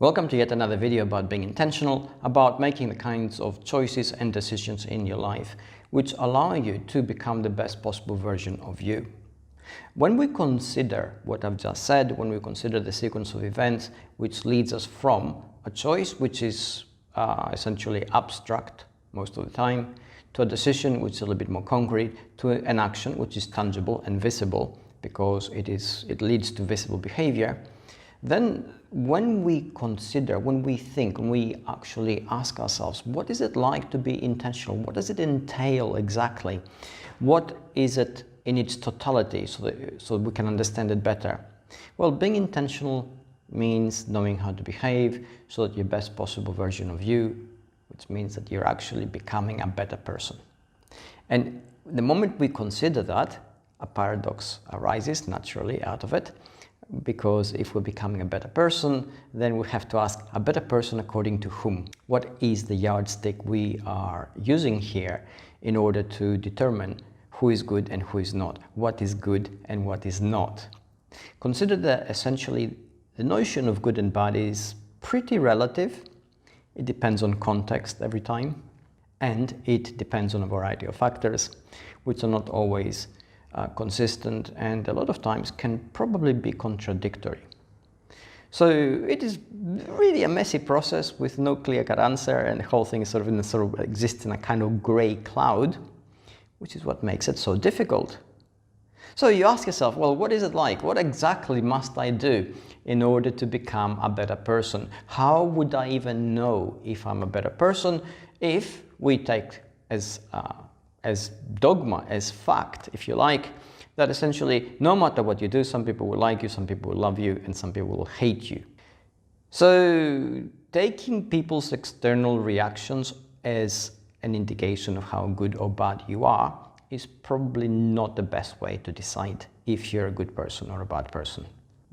Welcome to yet another video about being intentional, about making the kinds of choices and decisions in your life which allow you to become the best possible version of you. When we consider what I've just said, when we consider the sequence of events which leads us from a choice which is essentially abstract most of the time, to a decision which is a little bit more concrete, to an action which is tangible and visible because it leads to visible behavior, then when we consider, when we think, when we actually ask ourselves, what is it like to be intentional? What does it entail exactly? What is it in its totality so we can understand it better? Well, being intentional means knowing how to behave so that you're the best possible version of you, which means that you're actually becoming a better person. And the moment we consider that, a paradox arises naturally out of it. Because if we're becoming a better person, then we have to ask, a better person according to whom? What is the yardstick we are using here in order to determine who is good and who is not? What is good and what is not? Consider that essentially the notion of good and bad is pretty relative. It depends on context every time, and it depends on a variety of factors which are not always consistent and a lot of times can probably be contradictory. So it is really a messy process with no clear-cut answer, and the whole thing is sort of exists in a kind of grey cloud, which is what makes it so difficult. So you ask yourself, well, what is it like? What exactly must I do in order to become a better person? How would I even know if I'm a better person if we take as dogma, as fact, if you like, that essentially no matter what you do, some people will like you, some people will love you, and some people will hate you. So taking people's external reactions as an indication of how good or bad you are is probably not the best way to decide if you're a good person or a bad person.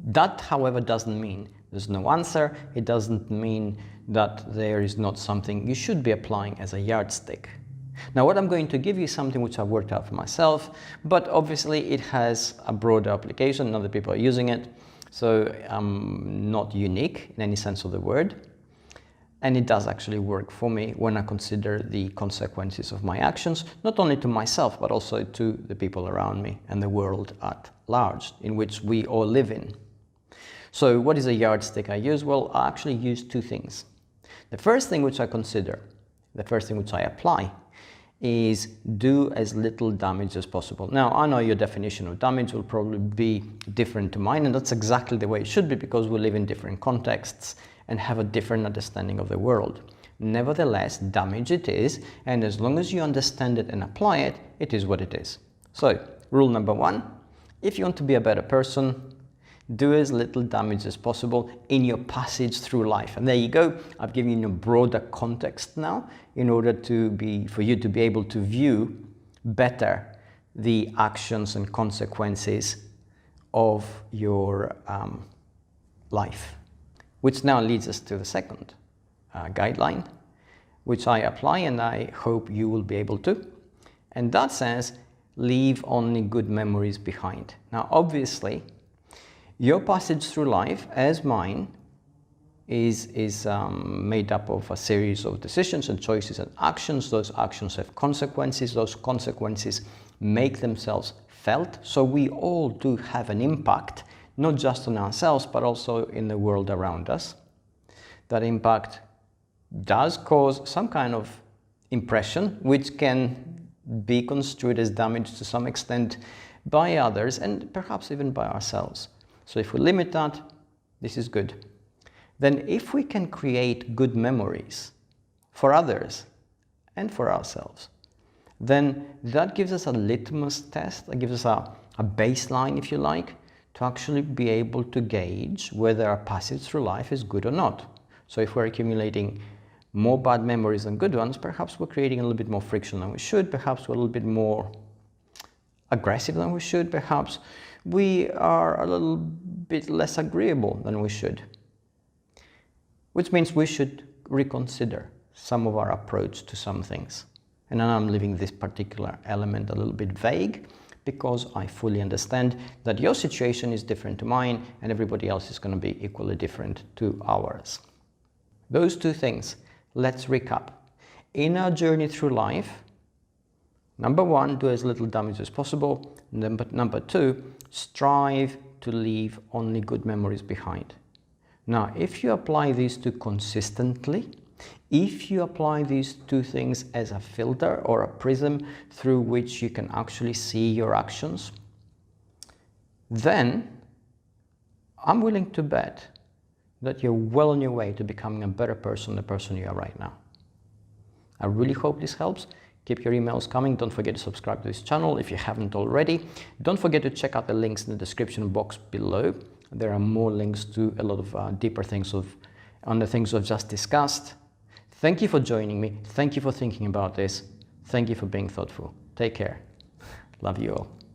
That, however, doesn't mean there's no answer. It doesn't mean that there is not something you should be applying as a yardstick. Now, what I'm going to give you is something which I've worked out for myself, but obviously it has a broader application. Other people are using it, so I'm not unique in any sense of the word. And it does actually work for me when I consider the consequences of my actions, not only to myself, but also to the people around me and the world at large, in which we all live in. So what is a yardstick I use? Well, I actually use two things. The first thing which I consider, the first thing which I apply, is do as little damage as possible. Now, I know your definition of damage will probably be different to mine, and that's exactly the way it should be because we live in different contexts and have a different understanding of the world. Nevertheless, damage it is, and as long as you understand it and apply it, it is what it is. So, rule number one, if you want to be a better person, do as little damage as possible in your passage through life. And there you go. I've given you a broader context now in order for you to be able to view better the actions and consequences of your life. Which now leads us to the second guideline, which I apply and I hope you will be able to. And that says, leave only good memories behind. Now, obviously, your passage through life, as mine, is made up of a series of decisions and choices and actions. Those actions have consequences. Those consequences make themselves felt. So we all do have an impact, not just on ourselves, but also in the world around us. That impact does cause some kind of impression, which can be construed as damage to some extent by others and perhaps even by ourselves. So if we limit that, this is good. Then if we can create good memories for others and for ourselves, then that gives us a litmus test, that gives us a baseline, if you like, to actually be able to gauge whether our passage through life is good or not. So if we're accumulating more bad memories than good ones, perhaps we're creating a little bit more friction than we should, perhaps we're a little bit more aggressive than we should, perhaps we are a little bit less agreeable than we should. Which means we should reconsider some of our approach to some things. And now I'm leaving this particular element a little bit vague because I fully understand that your situation is different to mine and everybody else is going to be equally different to ours. Those two things. Let's recap. In our journey through life, number one, do as little damage as possible. Number two, strive to leave only good memories behind. Now, if you apply these two consistently, if you apply these two things as a filter or a prism through which you can actually see your actions, then I'm willing to bet that you're well on your way to becoming a better person than the person you are right now. I really hope this helps. Keep your emails coming. Don't forget to subscribe to this channel if you haven't already. Don't forget to check out the links in the description box below. There are more links to a lot of deeper things on the things we've just discussed. Thank you for joining me. Thank you for thinking about this. Thank you for being thoughtful. Take care. Love you all.